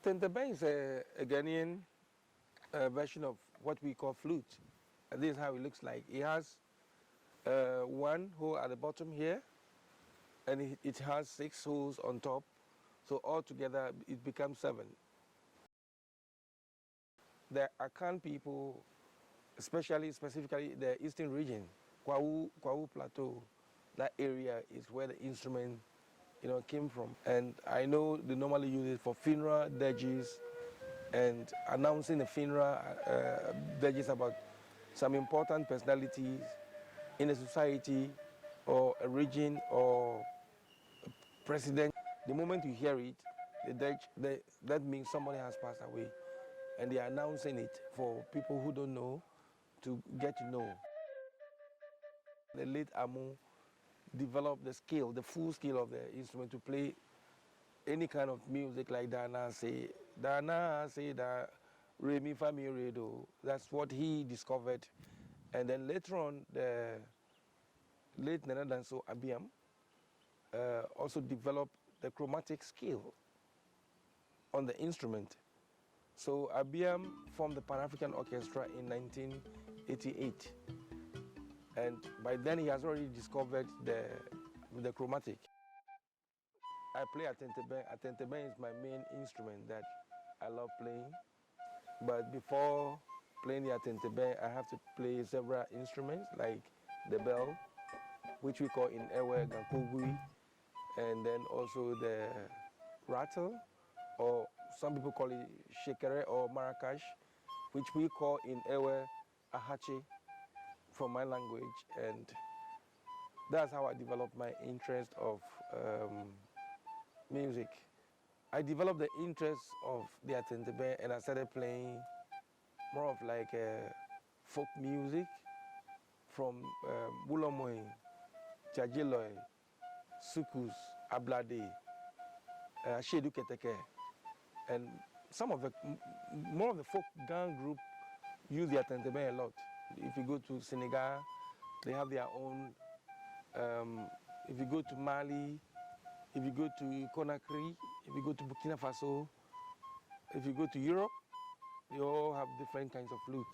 Atenteben is a Ghanaian version of what we call flute. And this is how it looks like. It has one hole at the bottom here, and it has 6 holes on top. So altogether, it becomes 7. The Akan people, specifically the eastern region, Kwawu Plateau, that area is where the instrument came from. And I know they normally use it for funeral dirges and announcing the funeral dirges about some important personalities in a society or a region or a president. The moment you hear it, that means somebody has passed away. And they are announcing it for people who don't know to get to know. The late Amu developed the full skill of the instrument to play any kind of music like Dana say, da, re, mi, fa, mi, re, do. That's what he discovered. And then later on, the late Nana Danso Abiam also developed the chromatic skill on the instrument. So Abiam formed the Pan-African Orchestra in 1988. And by then he has already discovered the chromatic. I play Atenteben. Atenteben is my main instrument that I love playing. But before playing the Atenteben, I have to play several instruments like the bell, which we call in Ewe Gankogui, and then also the rattle, or some people call it shekere or maracas, which we call in Ewe Ahache from my language. And that's how I developed my interest of music. I developed the interest of the Atenteben and I started playing more of like folk music from Bulomoy, Chajiloy, Sukus, Ablade, Shedu Keteke, and more of the folk gang group use the Atenteben a lot. If you go to Senegal, they have their own. If you go to Mali, if you go to Conakry, if you go to Burkina Faso, if you go to Europe, they all have different kinds of flute.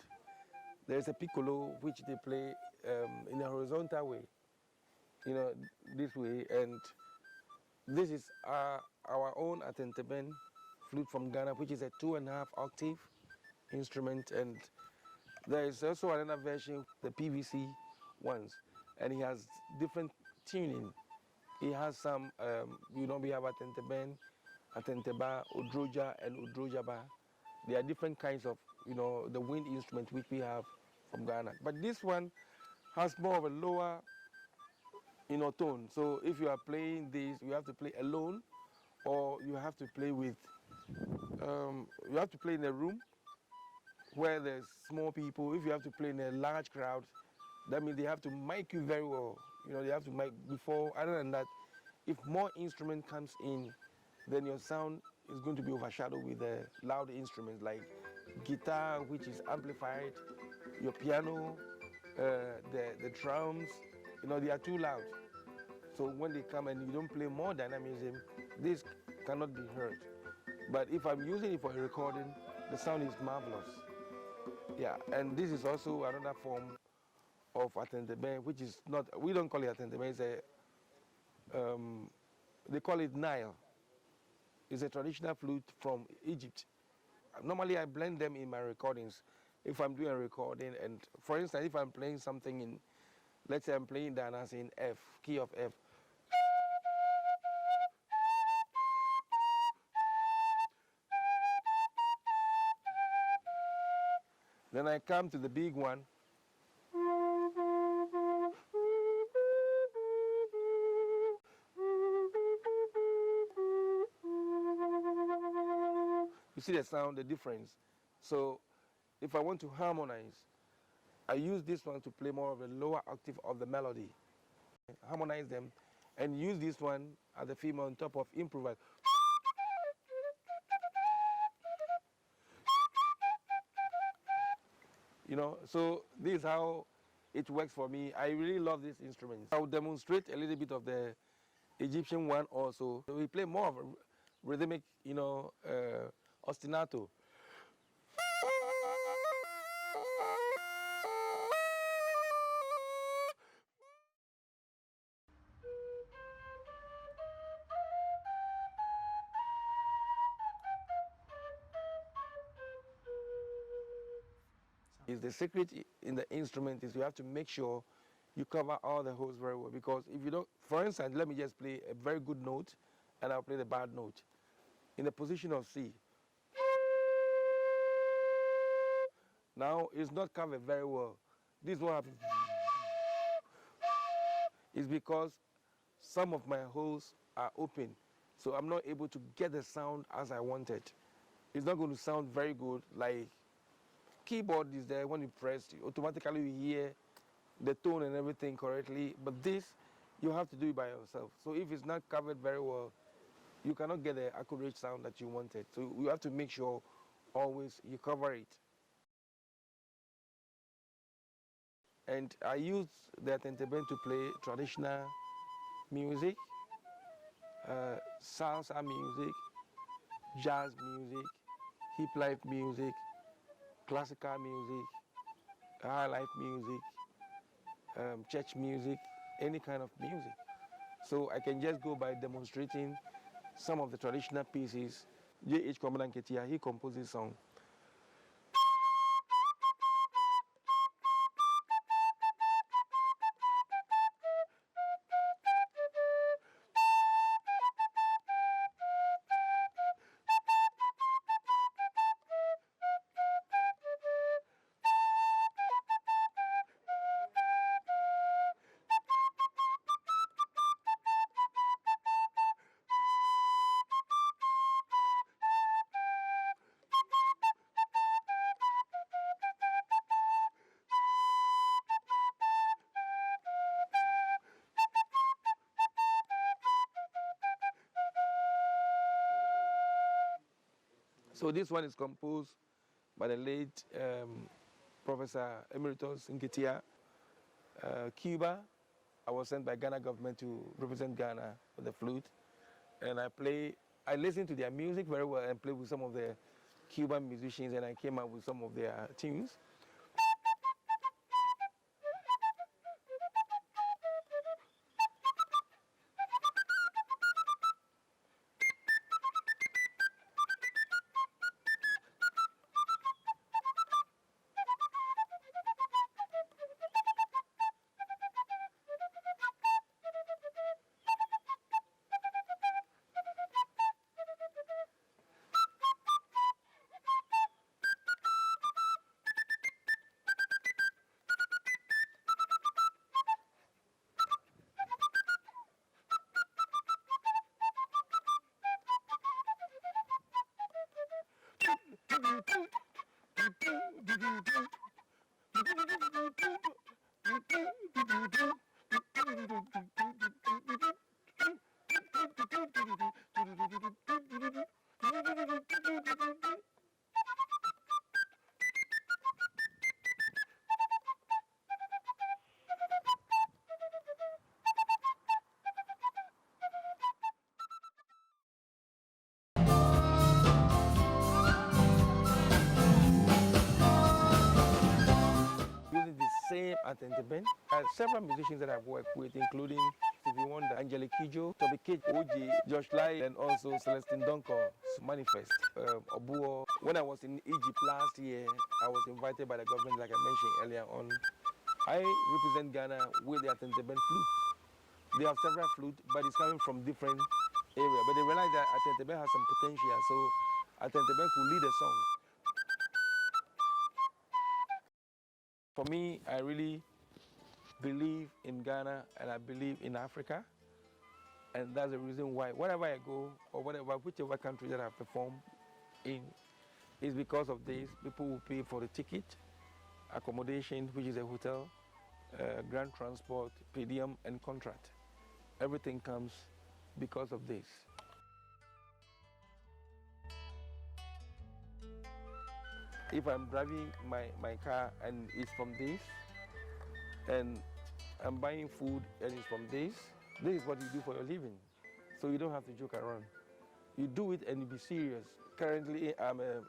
There's a piccolo which they play in a horizontal way, this way. And this is our own Atenteben flute from Ghana, which is a 2.5 octave instrument. And there is also another version, the PVC ones, and it has different tuning. It has some, we have Atenteben, Atenteba, Odroja, and Odrojaba. There are different kinds of, the wind instrument which we have from Ghana. But this one has more of a lower, tone. So if you are playing this, you have to play alone, or you have to play with, you have to play in a room where there's small people. If you have to play in a large crowd, that means they have to mic you very well. They have to mic before. Other than that, if more instrument comes in, then your sound is going to be overshadowed with the loud instruments like guitar, which is amplified, your piano, the drums. They are too loud. So when they come and you don't play more dynamism, this cannot be heard. But if I'm using it for a recording, the sound is marvelous. Yeah, and this is also another form of Atenteben, which is not, we don't call it Atenteben, it's they call it Nile. It's a traditional flute from Egypt. Normally I blend them in my recordings. If I'm doing a recording, and for instance, if I'm playing something in, let's say I'm playing Danas in F, key of F. Then I come to the big one. You see the sound, the difference. So if I want to harmonize, I use this one to play more of the lower octave of the melody. Harmonize them and use this one as the female on top of improvise. You know, so this is how it works for me. I really love this instrument. I'll demonstrate a little bit of the Egyptian one also. So we play more of a rhythmic, you know, ostinato. Is the secret in the instrument is you have to make sure you cover all the holes very well, because if you don't, for instance, let me just play a very good note and I'll play the bad note in the position of C. Now it's not covered very well. This is what happens. It's because some of my holes are open, so I'm not able to get the sound as I wanted. It's not going to sound very good. Like keyboard is there, when you press, automatically you hear the tone and everything correctly, but this, you have to do it by yourself. So if it's not covered very well, you cannot get the accurate sound that you wanted. So you have to make sure always you cover it. And I use the Atenteben to play traditional music, salsa music, jazz music, hip life music, classical music, high life music, church music, any kind of music. So I can just go by demonstrating some of the traditional pieces. J.H. Commandant Ketia, he composed this song. So this one is composed by the late Professor Emeritus Nketia. Cuba, I was sent by Ghana government to represent Ghana with the flute. And I listen to their music very well and play with some of the Cuban musicians, and I came up with some of their tunes. Using the same Atenteben. Several musicians that I've worked with, including Stevie Wonder, Angelique Kidjo, Toby Cage, OJ, Josh Lai, and also Celestine Donko, Manifest, Obuo. When I was in Egypt last year, I was invited by the government, like I mentioned earlier on. I represent Ghana with the Atenteben flute. They have several flutes, but it's coming from different areas. But they realize that Atenteben has some potential, so Atenteben could lead a song. For me, I really believe in Ghana and I believe in Africa. And that's the reason why wherever I go or whichever country that I perform in, It's because of this, people will pay for the ticket, accommodation, which is a hotel, grand transport, per diem, and contract. Everything comes because of this. If I'm driving my car and it's from this, and I'm buying food and it's from this is what you do for your living. So you don't have to joke around. You do it and you be serious. Currently, I'm a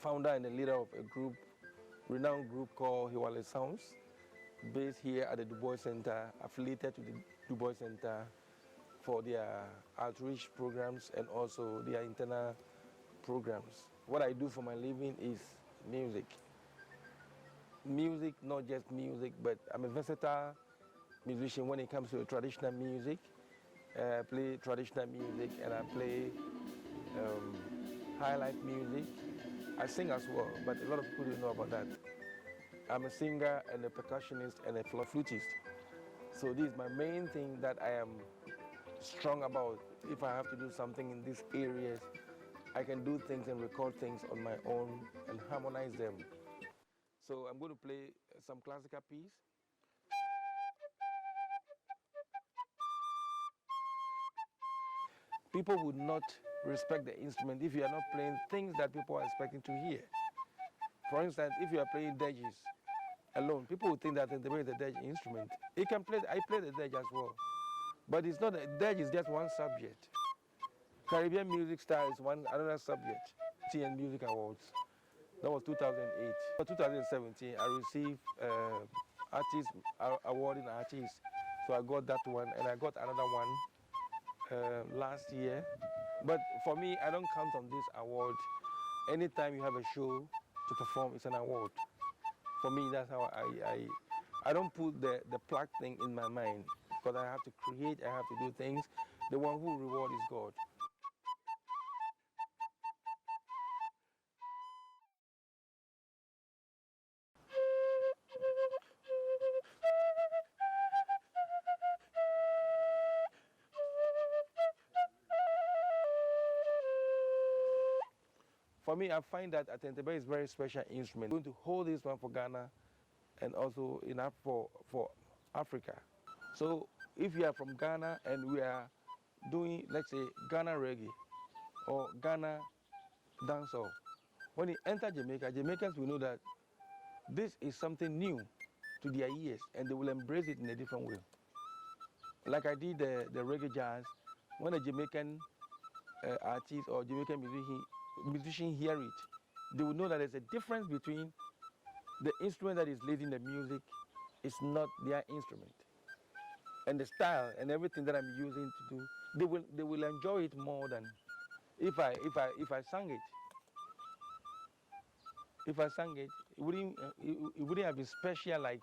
founder and a leader of a group, renowned group called Hiwale Sounds, based here at the Du Bois Center, affiliated to the Du Bois Center for their outreach programs and also their internal programs. What I do for my living is music. Music, not just music, but I'm a versatile musician when it comes to traditional music. I play traditional music and I play high life music. I sing as well, but a lot of people don't know about that. I'm a singer and a percussionist and a flutist. So this is my main thing that I am strong about. If I have to do something in these areas, I can do things and record things on my own and harmonize them. So I'm going to play some classical piece. People would not respect the instrument if you are not playing things that people are expecting to hear. For instance, if you are playing dudges alone, people would think that the way the dudge instrument. It can play. I play the dudge as well, but it's not. The dudge is just one subject. Caribbean music style is another subject. TN Music Awards. That was 2008. For 2017, I received Artist Award in Artist. So I got that one, and I got another one last year. But for me, I don't count on this award. Anytime you have a show to perform, it's an award. For me, that's how I don't put the plaque thing in my mind because I have to create, I have to do things. The one who reward is God. For me, I find that Atenteben is a very special instrument. I'm going to hold this one for Ghana and also for Africa. So if you are from Ghana and we are doing, let's say, Ghana reggae or Ghana dancehall, when you enter Jamaica, Jamaicans will know that this is something new to their ears and they will embrace it in a different way. Like I did the reggae jazz, when a Jamaican artist or Jamaican musician hear it, they will know that there's a difference between the instrument that is leading the music is not their instrument. And the style and everything that I'm using to do, they will enjoy it more than if I sang it. If I sang it, it wouldn't have been special like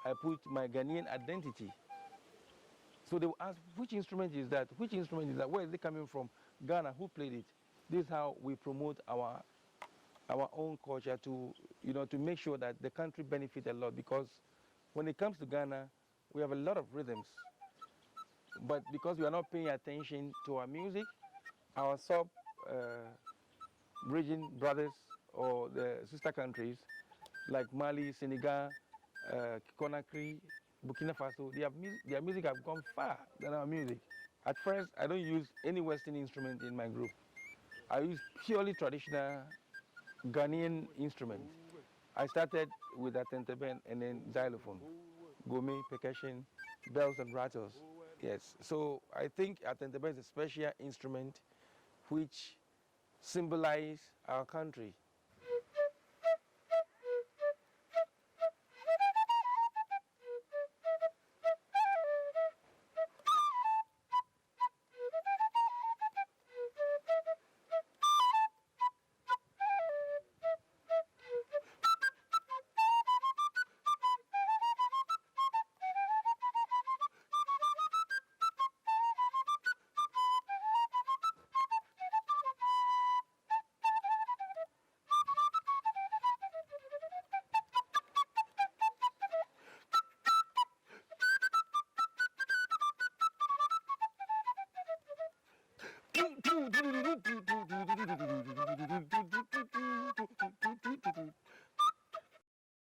I put my Ghanaian identity. So they will ask, which instrument is that? Which instrument is that? Where is it coming from? Ghana, who played it? This is how we promote our own culture to, to make sure that the country benefits a lot because when it comes to Ghana, we have a lot of rhythms. But because we are not paying attention to our music, our sub-region brothers or the sister countries like Mali, Senegal, Conakry, Burkina Faso, their music have gone far than our music. At first, I don't use any Western instrument in my group. I use purely traditional Ghanaian instrument. I started with Atenteben and then xylophone, gome, percussion, bells and rattles. Yes, so I think Atenteben is a special instrument which symbolizes our country.